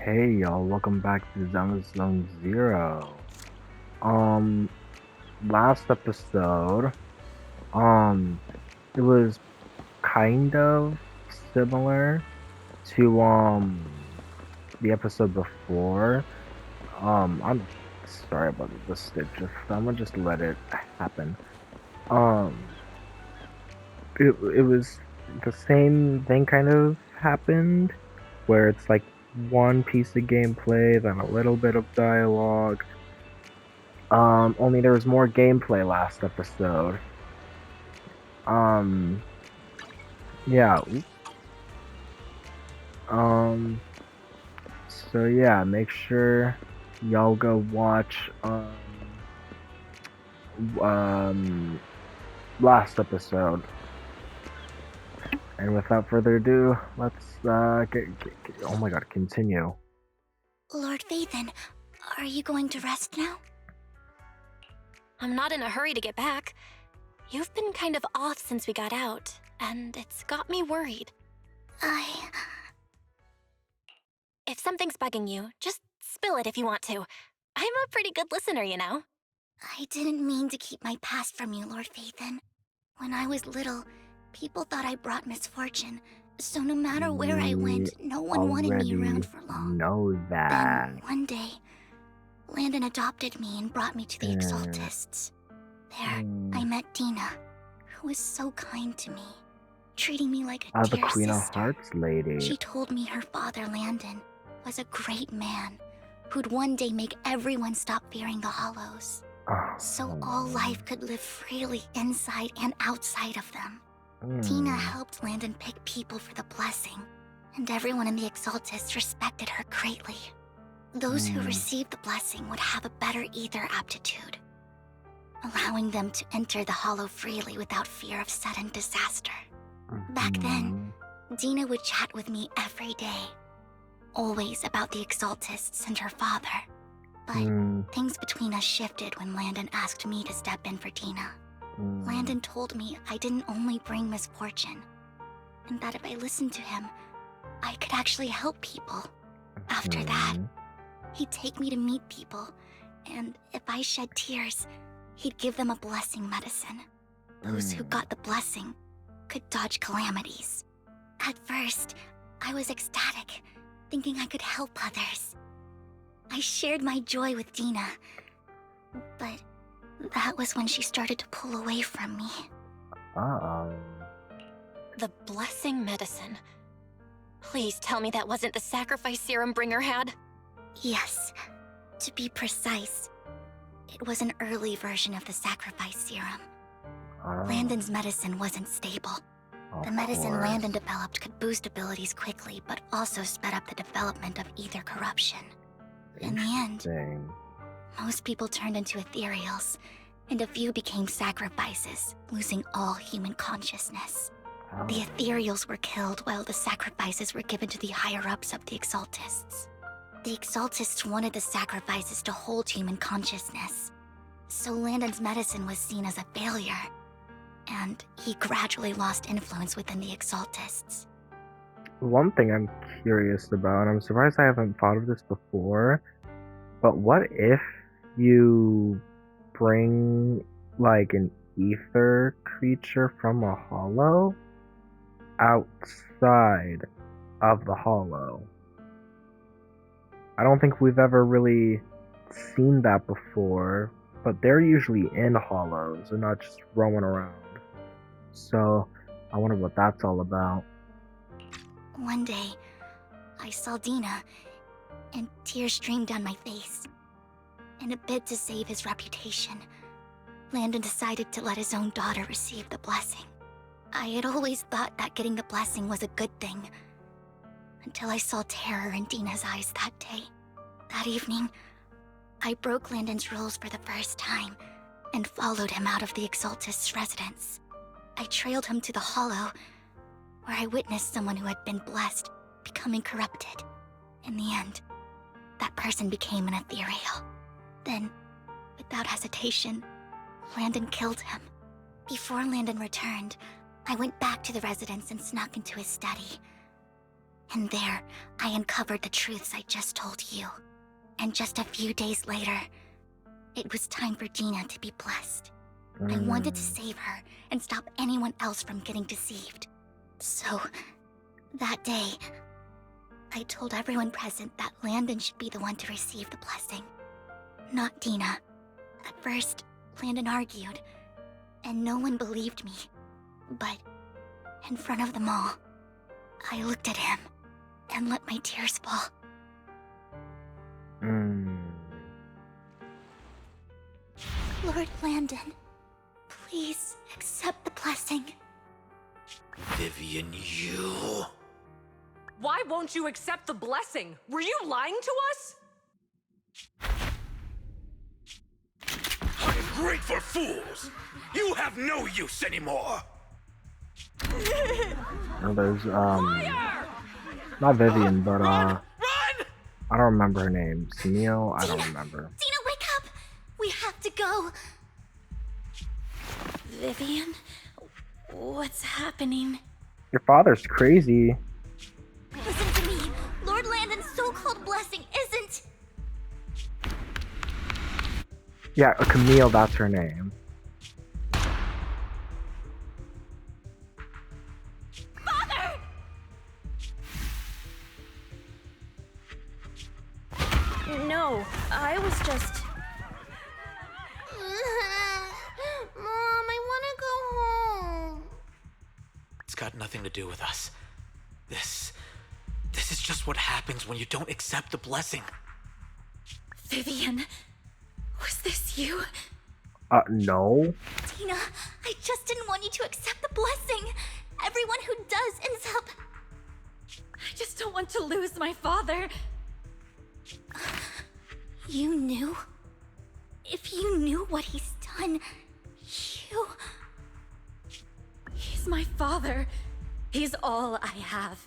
Hey y'all, welcome back to Zenless Zone Zero. Um, last episode, um, it was kind of similar to the episode before. I'm sorry about this. I'm gonna just let it happen. Um, it was the same thing kind of happened, where it's like one piece of gameplay, then a little bit of dialogue. Only there was more gameplay last episode. Um, yeah. Um, so yeah, make sure y'all go watch um last episode. And without further ado, let's oh my god, continue. Lord Vathan, are you going to rest now? I'm not in a hurry to get back. You've been kind of off since we got out, and it's got me worried. If something's bugging you, just spill it if you want to. I'm a pretty good listener, you know. I didn't mean to keep my past from you, Lord Vathan. When I was little, people thought I brought misfortune, so no matter where I We went, no one wanted me already around for long. know that. Then, one day, Landon adopted me and brought me to the Exaltists. There, I met Dina, who was so kind to me, treating me like a The dear Queen of sister. Hearts lady. She told me her father, Landon, was a great man who'd one day make everyone stop fearing the Hollows, so all life could live freely inside and outside of them. Tina helped Landon pick people for the blessing, and everyone in the Exaltists respected her greatly. Those who received the blessing would have a better ether aptitude, allowing them to enter the Hollow freely without fear of sudden disaster. Back then, Dina would chat with me every day, always about the Exaltists and her father. But things between us shifted when Landon asked me to step in for Dina. Landon told me I didn't only bring misfortune, and that if I listened to him, I could actually help people. After that, he'd take me to meet people, and if I shed tears, he'd give them a blessing medicine. Those who got the blessing could dodge calamities. At first, I was ecstatic, thinking I could help others. I shared my joy with Dina, but that was when she started to pull away from me. The blessing medicine. Please tell me that wasn't the sacrifice serum Bringer had? Yes. To be precise, it was an early version of the sacrifice serum. Landon's medicine wasn't stable. The medicine Landon developed could boost abilities quickly, but also sped up the development of ether corruption. In the end, most people turned into ethereals, and a few became sacrifices, losing all human consciousness. The ethereals were killed while the sacrifices were given to the higher-ups of the Exaltists. The Exaltists wanted the sacrifices to hold human consciousness, so Landon's medicine was seen as a failure, and he gradually lost influence within the Exaltists. One thing I'm curious about, I'm surprised I haven't thought of this before, but what if you bring like an ether creature from a hollow outside of the hollow? I don't think we've ever really seen that before, but they're usually in hollows and not just roaming around. So I wonder what that's all about. One day, I saw Dina, and tears streamed down my face. In a bid to save his reputation, Landon decided to let his own daughter receive the blessing. I had always thought that getting the blessing was a good thing, until I saw terror in Dina's eyes that day. That evening, I broke Landon's rules for the first time, and followed him out of the Exaltist's residence. I trailed him to the Hollow, where I witnessed someone who had been blessed becoming corrupted. In the end, that person became an ethereal. Then, without hesitation, Landon killed him. Before Landon returned, I went back to the residence and snuck into his study. And there, I uncovered the truths I just told you. And just a few days later, it was time for Dina to be blessed. I wanted to save her and stop anyone else from getting deceived. So, that day, I told everyone present that Landon should be the one to receive the blessing, not Dina. At first, Landon argued, and no one believed me. But, in front of them all, I looked at him and let my tears fall. Lord Landon, please accept the blessing. Vivian, you... Why won't you accept the blessing? Were you lying to us? Ungrateful fools! You have no use anymore! Well, there's, not Vivian, but, Run! I don't remember her name. Sunil? I don't remember. Dina, wake up! We have to go! Vivian? What's happening? Your father's crazy. Listen to me. Lord Landon's so-called blessing isn't... Yeah, Camille, that's her name. Father! No, I was just... Mom, I want to go home. It's got nothing to do with us. This is just what happens when you don't accept the blessing. Vivian, was this you? No. Dina, I just didn't want you to accept the blessing. Everyone who does ends up... I just don't want to lose my father. You knew? If you knew what he's done, you... He's my father. He's all I have.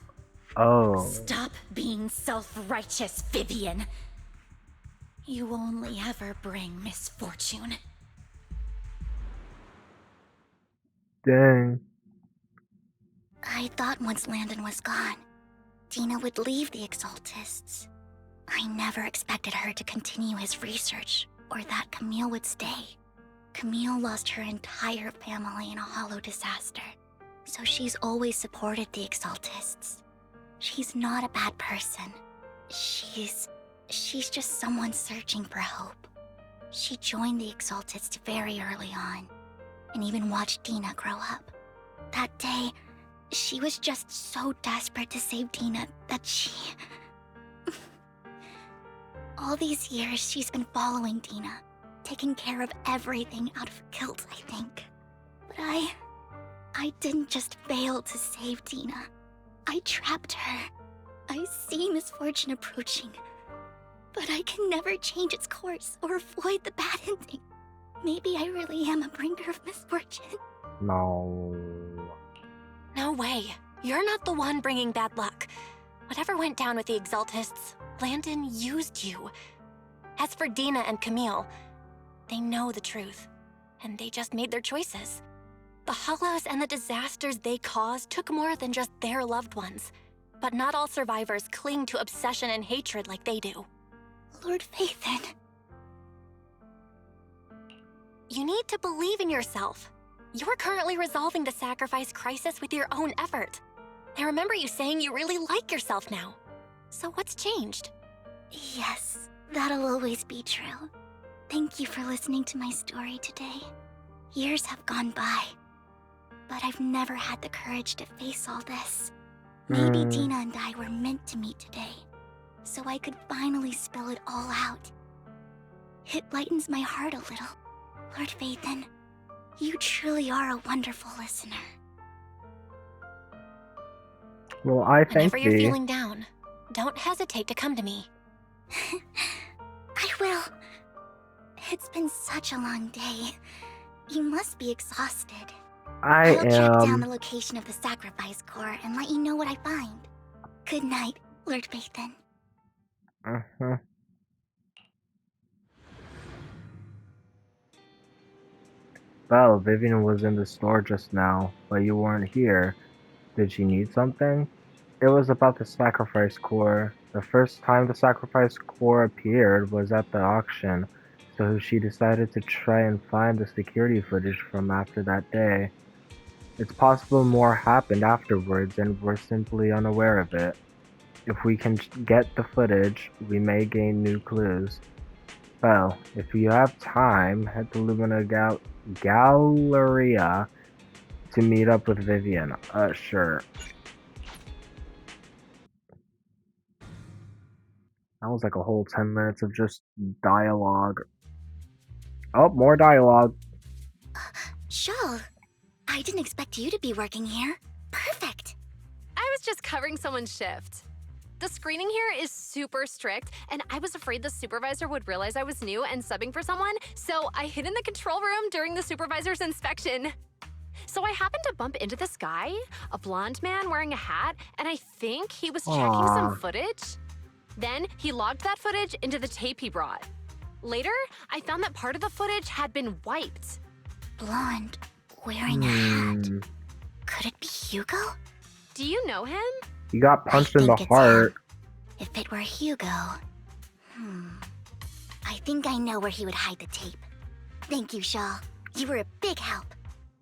Oh. Stop being self-righteous, Vivian. You only ever bring misfortune. Dang. I thought once Landon was gone, Dina would leave the Exaltists. I never expected her to continue his research, or that Camille would stay. Camille lost her entire family in a hollow disaster, so she's always supported the Exaltists. She's not a bad person. She's just someone searching for hope. She joined the Exaltists very early on, and even watched Dina grow up. That day, she was just so desperate to save Dina that she... All these years, she's been following Dina, taking care of everything out of guilt, I think. But I didn't just fail to save Dina. I trapped her. I see misfortune approaching, but I can never change its course or avoid the bad ending. Maybe I really am a bringer of misfortune. No. No way. You're not the one bringing bad luck. Whatever went down with the Exaltists, Landon used you. As for Dina and Camille, they know the truth, and they just made their choices. The Hollows and the disasters they caused took more than just their loved ones. But not all survivors cling to obsession and hatred like they do. Lord Phaethon. You need to believe in yourself. You're currently resolving the sacrifice crisis with your own effort. I remember you saying you really like yourself now. So what's changed? Yes, that'll always be true. Thank you for listening to my story today. Years have gone by, but I've never had the courage to face all this. Maybe Dina and I were meant to meet today, so I could finally spill it all out. It lightens my heart a little. Lord Phaethon, you truly are a wonderful listener. Well, I thank Whenever you're thee. feeling down, don't hesitate to come to me. I will. It's been such a long day. You must be exhausted. I I'll track down am. the location of the sacrifice core and let you know what I find. Good night, Lord Phaethon. Well, Vivian was in the store just now, but you weren't here. Did she need something? It was about the sacrifice core. The first time the sacrifice core appeared was at the auction, so she decided to try and find the security footage from after that day. It's possible more happened afterwards and we're simply unaware of it. If we can get the footage, we may gain new clues. Well, if you have time, head to Lumina Galleria to meet up with Vivian. Sure. That was like a whole 10 minutes of just dialogue. Oh, more dialogue. Shul, I didn't expect you to be working here. Perfect. I was just covering someone's shift. The screening here is super strict, and I was afraid the supervisor would realize I was new and subbing for someone, so I hid in the control room during the supervisor's inspection. So I happened to bump into this guy, a blonde man wearing a hat, and I think he was checking some footage. Then he logged that footage into the tape he brought. Later, I found that part of the footage had been wiped. Blonde, wearing a hat. Could it be Hugo? Do you know him? He got punched in the it's heart. him. If it were Hugo... I think I know where he would hide the tape. Thank you, Shaw. You were a big help.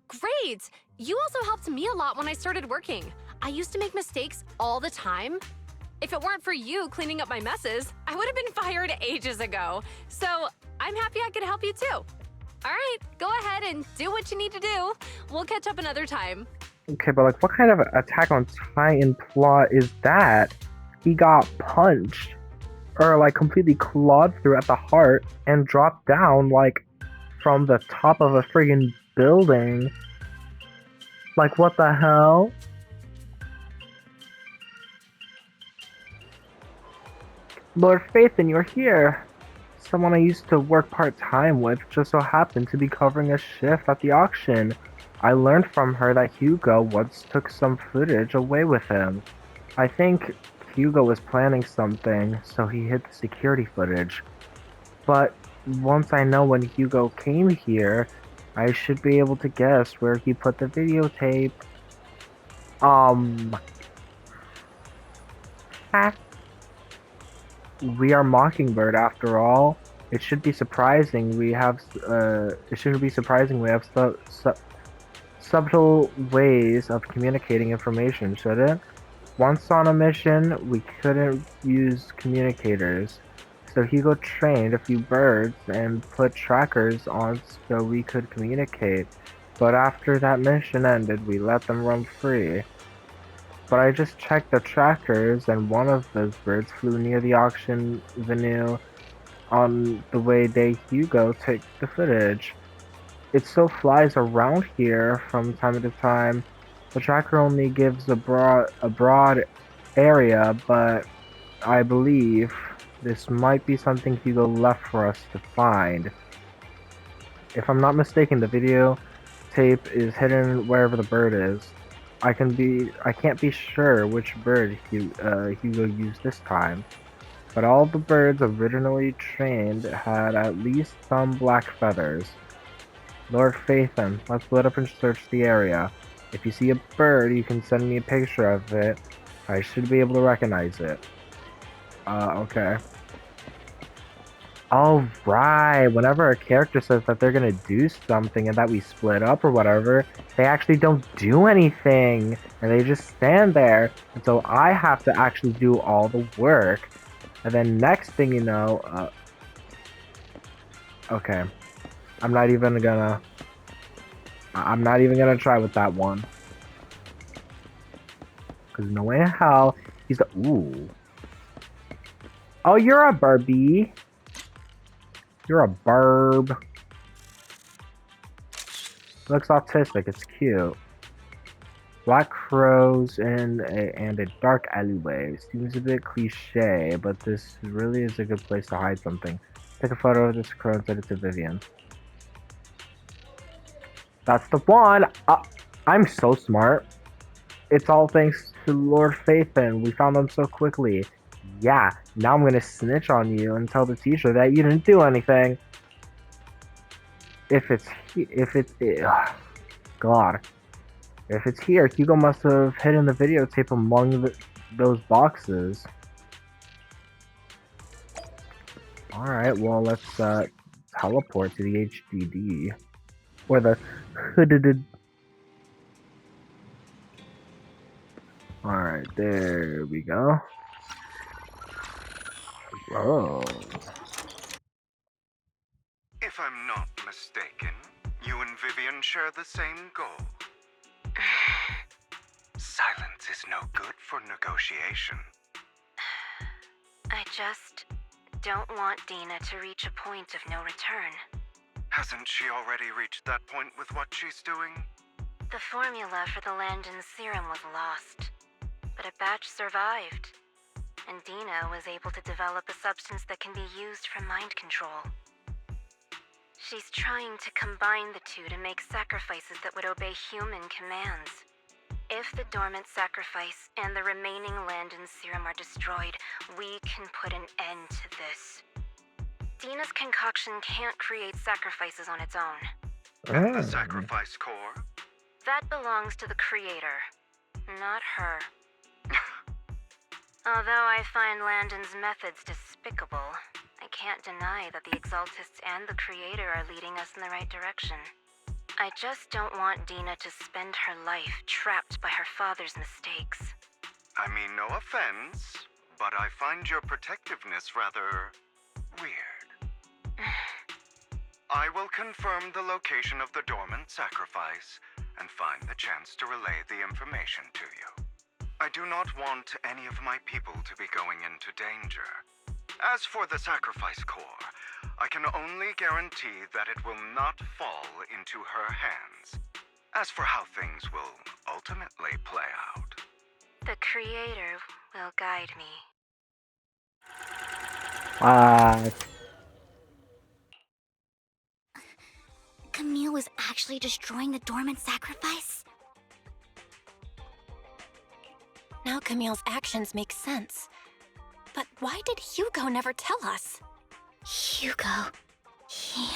Great! You also helped me a lot when I started working. I used to make mistakes all the time. If it weren't for you cleaning up my messes, I would have been fired ages ago. So I'm happy I could help you too. All right, go ahead and do what you need to do. We'll catch up another time. Okay, but like, what kind of Attack on Titan plot is that? He got punched, or like completely clawed through at the heart, and dropped down like from the top of a friggin' building. Like, what the hell? Lord Phaethon, you're here. Someone I used to work part-time with just so happened to be covering a shift at the auction. I learned from her that Hugo once took some footage away with him. I think Hugo was planning something, so he hid the security footage. But once I know when Hugo came here, I should be able to guess where he put the videotape. We are Mockingbird after all. It should be surprising we have, it shouldn't be surprising we have subtle ways of communicating information, should it? Once on a mission, we couldn't use communicators, so Hugo trained a few birds and put trackers on so we could communicate. But after that mission ended, we let them roam free. But I just checked the trackers, and one of those birds flew near the auction venue on the way Di-Hugo took the footage. It still flies around here from time to time. The tracker only gives a broad area, but I believe this might be something Hugo left for us to find. If I'm not mistaken, the video tape is hidden wherever the bird is. I can't be sure which bird Hugo used this time, but all the birds originally trained had at least some black feathers. Lord Phaethon, let's split up and search the area. If you see a bird, you can send me a picture of it. I should be able to recognize it. Okay. Alright, whenever a character says that they're gonna do something and that we split up or whatever, they actually don't do anything, and they just stand there, and so I have to actually do all the work. And then next thing you know, okay. I'm not even gonna try with that one. Cause no way in hell he's the ooh. Oh, you're a Barbie. You're a burb. Looks autistic, it's cute. Black crows and a dark alleyway. Seems a bit cliche, but this really is a good place to hide something. Take a photo of this crow and send it to Vivian. That's the one! I'm so smart. It's all thanks to Lord Phaethon. We found them so quickly. Yeah, now I'm gonna snitch on you and tell the teacher that you didn't do anything. God. If it's here, Hugo must have hidden the videotape among those boxes. Alright, well, let's teleport to the HDD. Or the hooded. Alright, there we go. Oh. If I'm not mistaken, you and Vivian share the same goal. Silence is no good for negotiation. I just don't want Dina to reach a point of no return. Hasn't she already reached that point with what she's doing? The formula for the Landon serum was lost, but a batch survived, and Dina was able to develop a substance that can be used for mind control. She's trying to combine the two to make sacrifices that would obey human commands. If the dormant sacrifice and the remaining Landon serum are destroyed, we can put an end to this. Dina's concoction can't create sacrifices on its own. And the sacrifice core? That belongs to the creator, not her. Although I find Landon's methods despicable, I can't deny that the Exaltists and the creator are leading us in the right direction. I just don't want Dina to spend her life trapped by her father's mistakes. I mean, no offense, but I find your protectiveness rather weird. I will confirm the location of the dormant sacrifice and find the chance to relay the information to you. I do not want any of my people to be going into danger. As for the sacrifice core, I can only guarantee that it will not fall into her hands. As for how things will ultimately play out, The creator will guide me. Camille was actually destroying the dormant sacrifice? Now Camille's actions make sense. But why did Hugo never tell us? Hugo... he...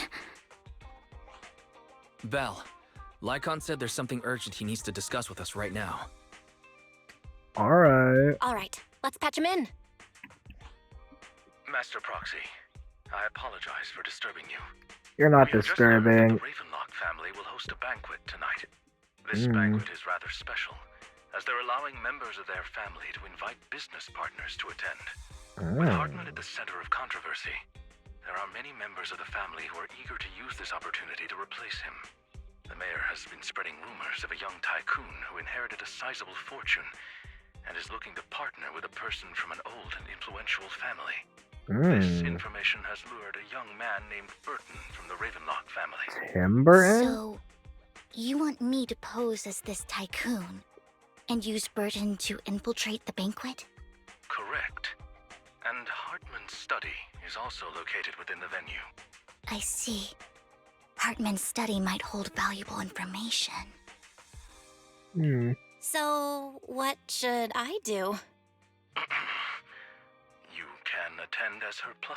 Belle, Lycon said there's something urgent he needs to discuss with us right now. Alright. Alright, let's patch him in. Master Proxy, I apologize for disturbing you. You're not We have just learned that disturbing. the Ravenlock family will host a banquet tonight. This banquet is rather special, as they're allowing members of their family to invite business partners to attend. With Hartman at the center of controversy, there are many members of the family who are eager to use this opportunity to replace him. The mayor has been spreading rumors of a young tycoon who inherited a sizable fortune and is looking to partner with a person from an old and influential family. This information has lured a young man named Burton from the Ravenlock family. Timber? So, you want me to pose as this tycoon and use Burton to infiltrate the banquet? Correct. And Hartman's study is also located within the venue. I see. Hartman's study might hold valuable information. So, what should I do? You can attend as her +1.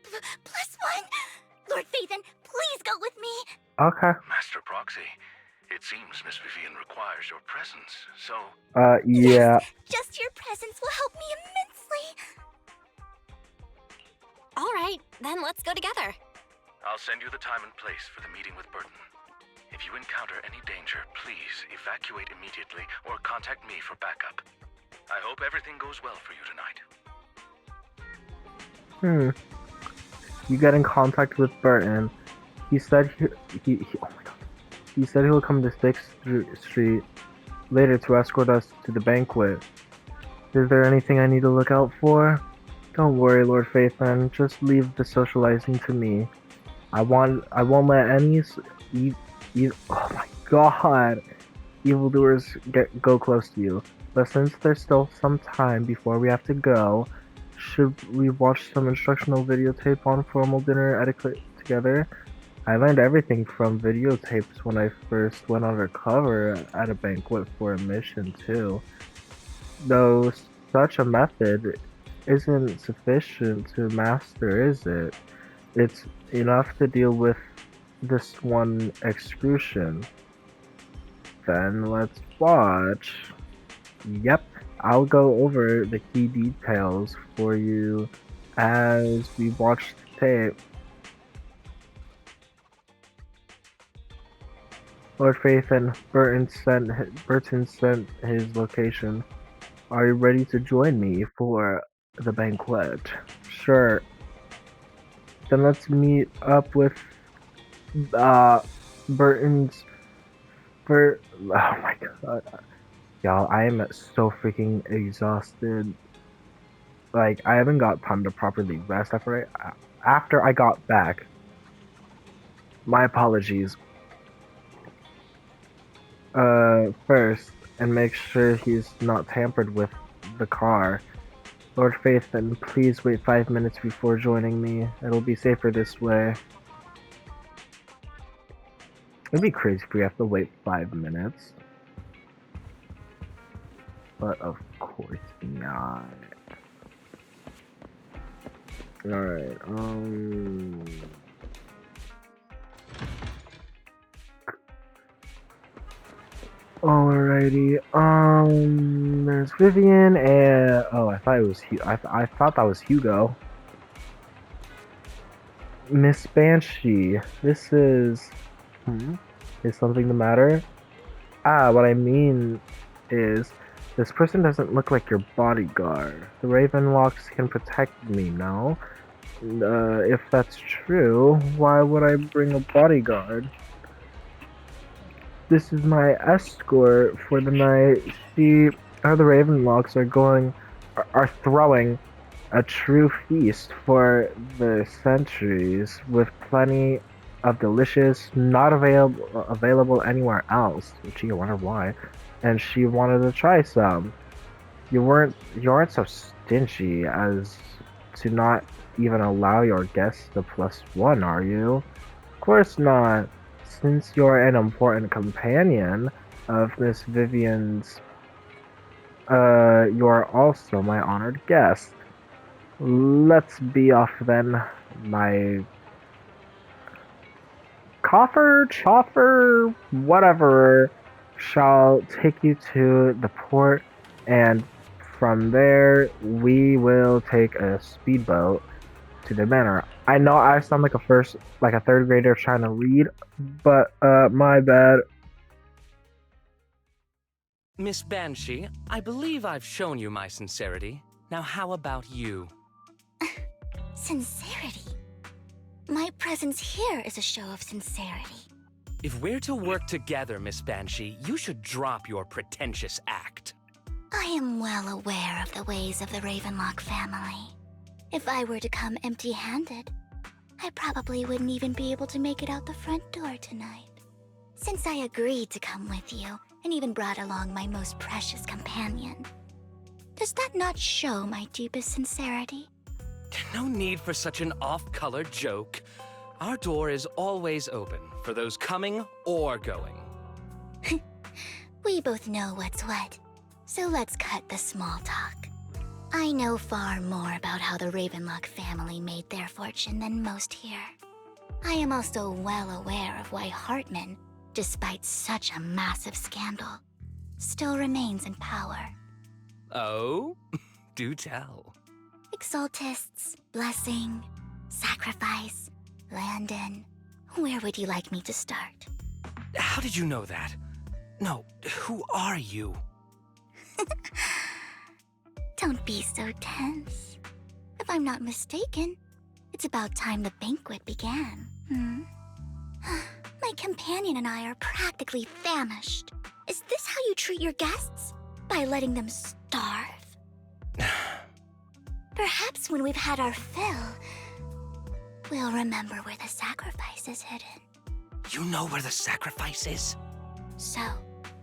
+1? Lord Phaethon, please go with me! Okay. Master Proxy, it seems Miss Vivian requires your presence, so... Yeah. Yes, just your presence will help me immensely! Alright, then let's go together. I'll send you the time and place for the meeting with Burton. If you encounter any danger, please evacuate immediately or contact me for backup. I hope everything goes well for you tonight. You get in contact with Burton. He said he oh my god. He said he'll come to 6th Street later to escort us to the banquet. Is there anything I need to look out for? Don't worry, Lord Phaethon. Just leave the socializing to me. I won't let any oh my god, evildoers go close to you. But since there's still some time before we have to go, should we watch some instructional videotape on formal dinner etiquette together? I learned everything from videotapes when I first went undercover at a banquet for a mission too. Though such a method isn't sufficient to master, is it? It's enough to deal with this one excursion. Then let's watch. Yep, I'll go over the key details for you as we watch the tape. Lord Faith and Burton sent his location. Are you ready to join me for the banquet? Sure. Then let's meet up with Burton's oh my god. Y'all, I am so freaking exhausted. Like, I haven't got time to properly rest after I got back. My apologies. First, and make sure he's not tampered with the car. Lord Faithen, please wait 5 minutes before joining me. It'll be safer this way. It'd be crazy if we have to wait 5 minutes. But of course not. Alright, Alrighty, there's Vivian and I thought it was I thought that was Hugo. Miss Banshee, this is is something the matter? What I mean is this person doesn't look like your bodyguard. The Ravenlocks can protect me, no? If that's true, why would I bring a bodyguard? This is my escort for the night. See how the Ravenlocks are throwing a true feast for the centuries with plenty of delicious, not available anywhere else. Gee, I wonder why. And she wanted to try some. You aren't so stingy as to not even allow your guests the +1, are you? Of course not. Since you're an important companion of Miss Vivian's, you are also my honored guest. Let's be off then. My chauffeur, whatever, shall take you to the port, and from there we will take a speedboat to the manor. I know I sound like a third grader trying to read, but my bad. Miss Banshee, I believe I've shown you my sincerity. Now how about you? Sincerity? My presence here is a show of sincerity. If we're to work together, Miss Banshee, you should drop your pretentious act. I am well aware of the ways of the Ravenlock family. If I were to come empty-handed, I probably wouldn't even be able to make it out the front door tonight. Since I agreed to come with you, and even brought along my most precious companion, does that not show my deepest sincerity? No need for such an off-color joke. Our door is always open for those coming or going. We both know what's what, so let's cut the small talk. I know far more about how the Ravenlock family made their fortune than most here. I am also well aware of why Hartman, despite such a massive scandal, still remains in power. Oh? Do tell. Exaltists, blessing, sacrifice, Landon. Where would you like me to start? How did you know that? No, who are you? Don't be so tense. If I'm not mistaken, it's about time the banquet began. My companion and I are practically famished. Is this how you treat your guests? By letting them starve? Perhaps when we've had our fill, we'll remember where the sacrifice is hidden. You know where the sacrifice is? So,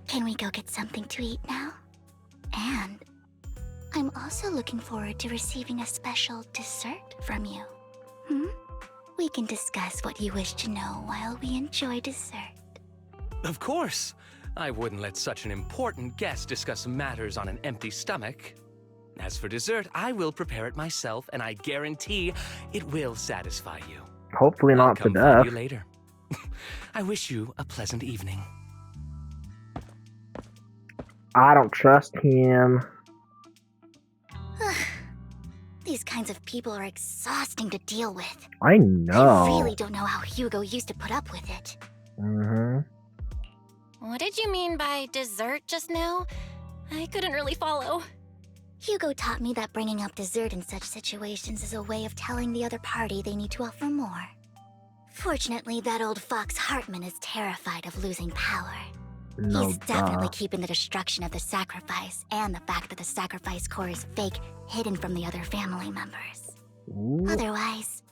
can we go get something to eat now? And I'm also looking forward to receiving a special dessert from you. We can discuss what you wish to know while we enjoy dessert. Of course. I wouldn't let such an important guest discuss matters on an empty stomach. As for dessert, I will prepare it myself, and I guarantee it will satisfy you. Hopefully not to I'll come death. find you later. I wish you a pleasant evening. I don't trust him. These kinds of people are exhausting to deal with. I know. I really don't know how Hugo used to put up with it. Mm-hmm. What did you mean by dessert just now? I couldn't really follow. Hugo taught me that bringing up dessert in such situations is a way of telling the other party they need to offer more. Fortunately, that old fox Hartman is terrified of losing power. No He's definitely duh. keeping the destruction of the sacrifice and the fact that the sacrifice core is fake hidden from the other family members. Ooh. Otherwise,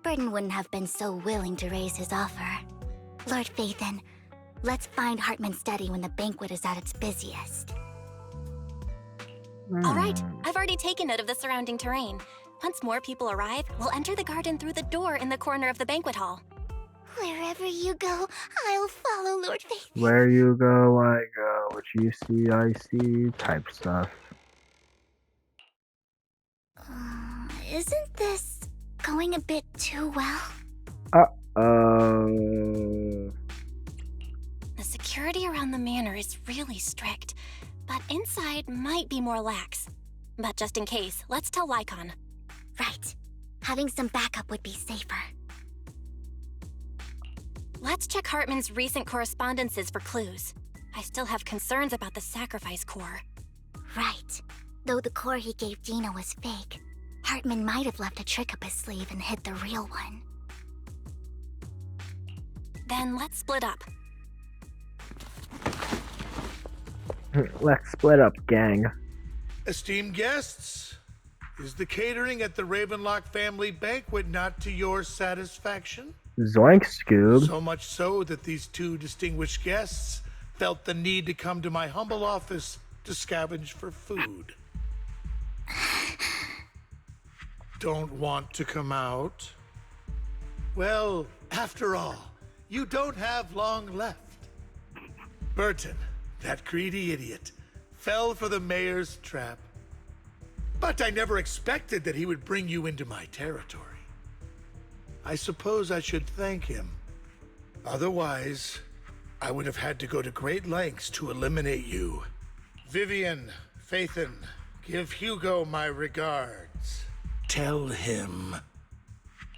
Burton wouldn't have been so willing to raise his offer. Lord Phaethon, let's find Hartman's study when the banquet is at its busiest. All right, I've already taken note of the surrounding terrain. Once more people arrive, we'll enter the garden through the door in the corner of the banquet hall. Wherever you go, I'll follow, Lord Phaethon. Where you go, I go. What you see, I see. Type stuff. Isn't this going a bit too well? Uh-oh. The security around the manor is really strict, but inside might be more lax. But just in case, let's tell Lycon. Right. Having some backup would be safer. Let's check Hartman's recent correspondences for clues. I still have concerns about the sacrifice core. Right. Though the core he gave Dina was fake, Hartman might have left a trick up his sleeve and hid the real one. Then let's split up. Let's split up, gang. Esteemed guests, is the catering at the Ravenlock family banquet not to your satisfaction? Zoink, Scoob. So much so that these two distinguished guests felt the need to come to my humble office to scavenge for food. Don't want to come out? Well, after all, you don't have long left. Burton, that greedy idiot, fell for the mayor's trap. But I never expected that he would bring you into my territory. I suppose I should thank him. Otherwise, I would have had to go to great lengths to eliminate you. Vivian, Phaethon, give Hugo my regards. Tell him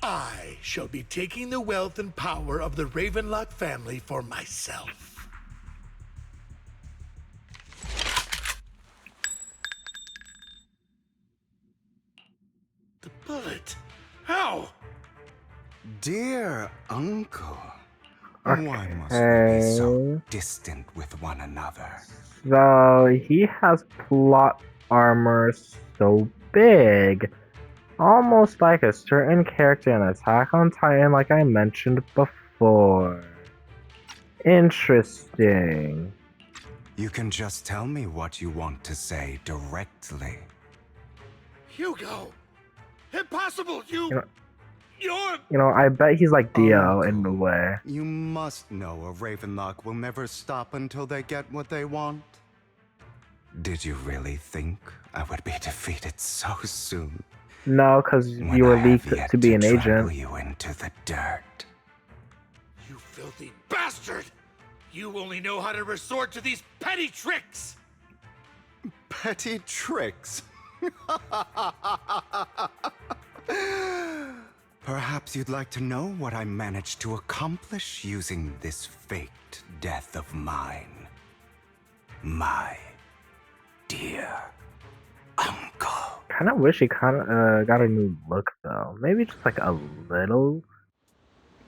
I shall be taking the wealth and power of the Ravenlock family for myself. The bullet. How? Dear uncle, Okay. why must we be so distant with one another? So he has plot armor so big. Almost like a certain character in Attack on Titan, like I mentioned before. Interesting. You can just tell me what you want to say directly. Hugo! Impossible! You're... You know, I bet he's like Dio in a way. You must know a Ravenlock will never stop until they get what they want. Did you really think I would be defeated so soon? No, because you were leaked to be an agent. You into the dirt. You filthy bastard! You only know how to resort to these petty tricks! Petty tricks? Perhaps you'd like to know what I managed to accomplish using this faked death of mine. My dear uncle. Kind of wish he got a new look though. Maybe just like a little,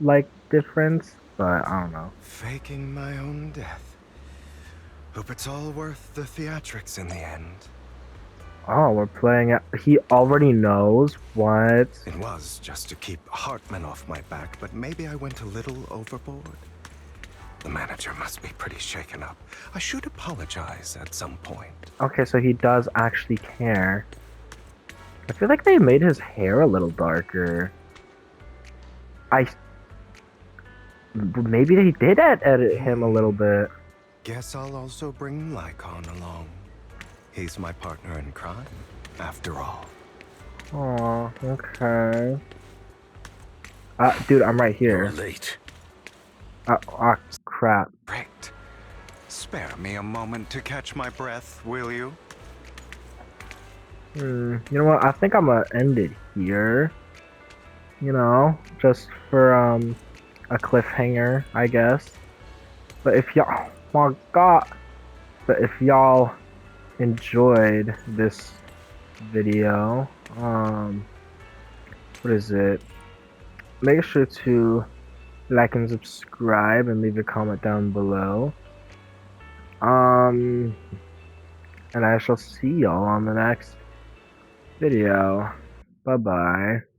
like, difference, but I don't know. Faking my own death. Hope it's all worth the theatrics in the end. Oh, we're playing it. He already knows what. It was just to keep Hartman off my back, but maybe I went a little overboard. The manager must be pretty shaken up. I should apologize at some point. Okay, so he does actually care. I feel like they made his hair a little darker. Maybe they did edit him a little bit. Guess I'll also bring Lycon along. He's my partner in crime, after all. Aw, okay. Dude, I'm right here. You're late. Crap. Great. Spare me a moment to catch my breath, will you? You know what? I think I'm gonna end it here. You know, just for a cliffhanger, I guess. But if y'all, my God, but if y'all enjoyed this video, what is it? Make sure to like and subscribe and leave a comment down below. And I shall see y'all on the next video. Bye bye.